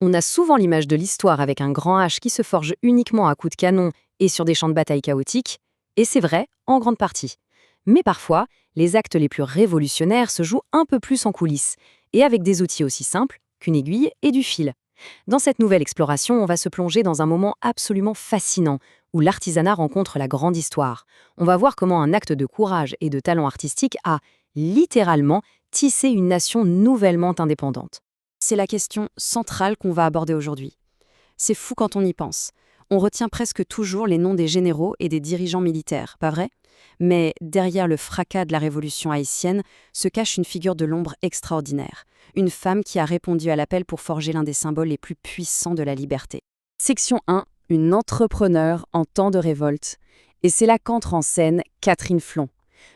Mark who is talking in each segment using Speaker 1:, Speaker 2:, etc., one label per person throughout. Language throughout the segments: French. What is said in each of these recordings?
Speaker 1: On a souvent l'image de l'histoire avec un grand H qui se forge uniquement à coups de canon et sur des champs de bataille chaotiques, et c'est vrai, en grande partie. Mais parfois, les actes les plus révolutionnaires se jouent un peu plus en coulisses, et avec des outils aussi simples qu'une aiguille et du fil. Dans cette nouvelle exploration, on va se plonger dans un moment absolument fascinant, où l'artisanat rencontre la grande histoire. On va voir comment un acte de courage et de talent artistique a, littéralement, tissé une nation nouvellement indépendante. C'est la question centrale qu'on va aborder aujourd'hui. C'est fou quand on y pense. On retient presque toujours les noms des généraux et des dirigeants militaires, pas vrai? Mais derrière le fracas de la révolution haïtienne se cache une figure de l'ombre extraordinaire. Une femme qui a répondu à l'appel pour forger l'un des symboles les plus puissants de la liberté. Section 1. Une entrepreneure en temps de révolte. Et c'est là qu'entre en scène Catherine Flon.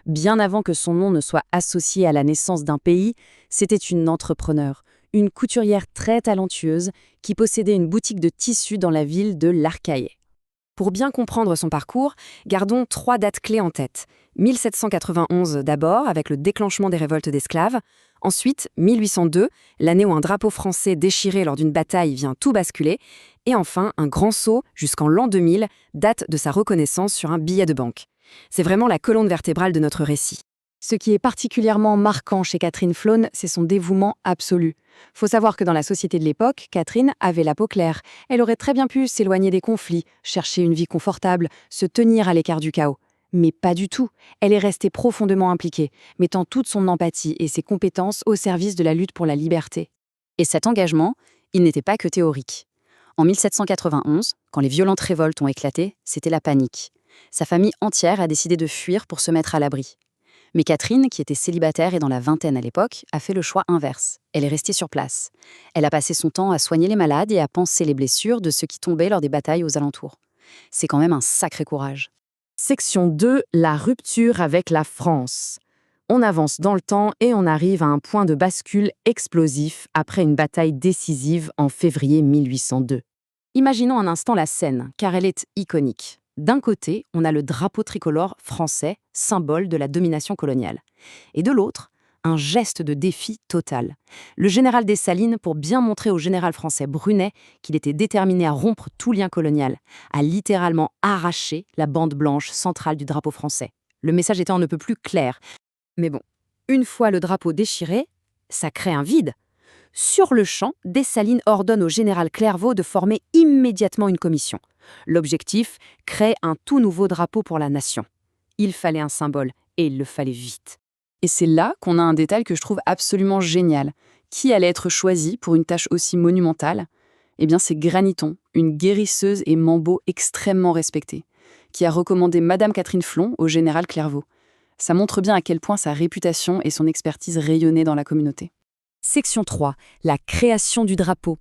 Speaker 1: Bien avant que son nom ne soit associé à la naissance d'un pays, c'était une entrepreneure, une couturière très talentueuse qui possédait une boutique de tissus dans la ville de l'Arcahaie. Pour bien comprendre son parcours, gardons 3 dates clés en tête. 1791 d'abord, avec le déclenchement des révoltes d'esclaves. Ensuite, 1802, l'année où un drapeau français déchiré lors d'une bataille vient tout basculer. Et enfin, un grand saut jusqu'en l'an 2000, date de sa reconnaissance sur un billet de banque. C'est vraiment la colonne vertébrale de notre récit. Ce qui est particulièrement marquant chez Catherine Flon, c'est son dévouement absolu. Faut savoir que dans la société de l'époque, Catherine avait la peau claire. Elle aurait très bien pu s'éloigner des conflits, chercher une vie confortable, se tenir à l'écart du chaos. Mais pas du tout. Elle est restée profondément impliquée, mettant toute son empathie et ses compétences au service de la lutte pour la liberté. Et cet engagement, il n'était pas que théorique. En 1791, quand les violentes révoltes ont éclaté, c'était la panique. Sa famille entière a décidé de fuir pour se mettre à l'abri. Mais Catherine, qui était célibataire et dans la vingtaine à l'époque, a fait le choix inverse. Elle est restée sur place. Elle a passé son temps à soigner les malades et à panser les blessures de ceux qui tombaient lors des batailles aux alentours. C'est quand même un sacré courage. Section 2, la rupture avec la France. On avance dans le temps et on arrive à un point de bascule explosif après une bataille décisive en février 1802. Imaginons un instant la scène, car elle est iconique. D'un côté, on a le drapeau tricolore français, symbole de la domination coloniale. Et de l'autre, un geste de défi total. Le général Dessalines, pour bien montrer au général français Brunet qu'il était déterminé à rompre tout lien colonial, a littéralement arraché la bande blanche centrale du drapeau français. Le message était on ne peut plus clair. Mais bon, une fois le drapeau déchiré, ça crée un vide. Sur le champ, Dessalines ordonne au général Clervaux de former immédiatement une commission. L'objectif, créer un tout nouveau drapeau pour la nation. Il fallait un symbole, et il le fallait vite. Et c'est là qu'on a un détail que je trouve absolument génial. Qui allait être choisi pour une tâche aussi monumentale? Eh bien, c'est Graniton, une guérisseuse et mambo extrêmement respectée, qui a recommandé Madame Catherine Flon au général Clervaux. Ça montre bien à quel point sa réputation et son expertise rayonnaient dans la communauté. Section 3. La création du drapeau.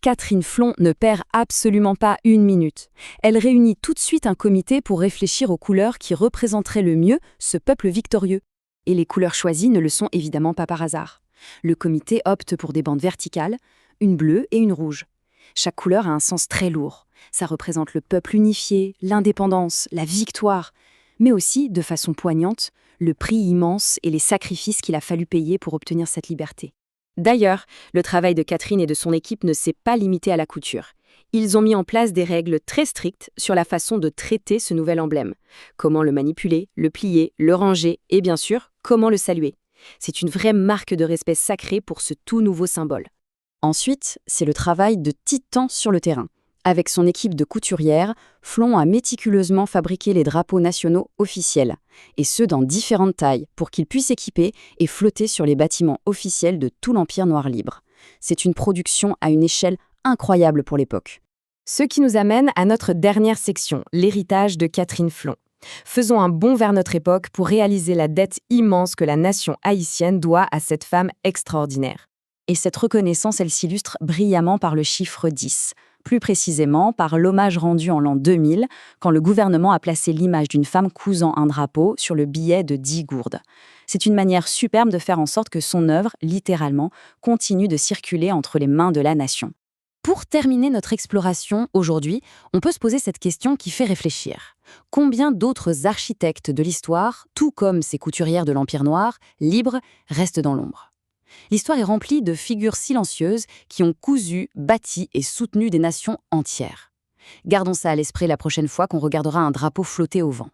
Speaker 1: Catherine Flon ne perd absolument pas une minute. Elle réunit tout de suite un comité pour réfléchir aux couleurs qui représenteraient le mieux ce peuple victorieux. Et les couleurs choisies ne le sont évidemment pas par hasard. Le comité opte pour des bandes verticales, une bleue et une rouge. Chaque couleur a un sens très lourd. Ça représente le peuple unifié, l'indépendance, la victoire, mais aussi, de façon poignante, le prix immense et les sacrifices qu'il a fallu payer pour obtenir cette liberté. D'ailleurs, le travail de Catherine et de son équipe ne s'est pas limité à la couture. Ils ont mis en place des règles très strictes sur la façon de traiter ce nouvel emblème. Comment le manipuler, le plier, le ranger et bien sûr, comment le saluer. C'est une vraie marque de respect sacré pour ce tout nouveau symbole. Ensuite, c'est le travail de titan sur le terrain. Avec son équipe de couturières, Flon a méticuleusement fabriqué les drapeaux nationaux officiels, et ceux dans différentes tailles, pour qu'ils puissent équiper et flotter sur les bâtiments officiels de tout l'Empire noir libre. C'est une production à une échelle incroyable pour l'époque. Ce qui nous amène à notre dernière section, l'héritage de Catherine Flon. Faisons un bond vers notre époque pour réaliser la dette immense que la nation haïtienne doit à cette femme extraordinaire. Et cette reconnaissance, elle s'illustre brillamment par le chiffre 10. Plus précisément par l'hommage rendu en l'an 2000, quand le gouvernement a placé l'image d'une femme cousant un drapeau sur le billet de 10 gourdes. C'est une manière superbe de faire en sorte que son œuvre, littéralement, continue de circuler entre les mains de la nation. Pour terminer notre exploration aujourd'hui, on peut se poser cette question qui fait réfléchir. Combien d'autres architectes de l'histoire, tout comme ces couturières de l'Empire noir, libres, restent dans l'ombre ?
Speaker 2: L'histoire est remplie de figures silencieuses qui ont cousu, bâti et soutenu des nations entières. Gardons ça à l'esprit la prochaine fois qu'on regardera un drapeau flotter au vent.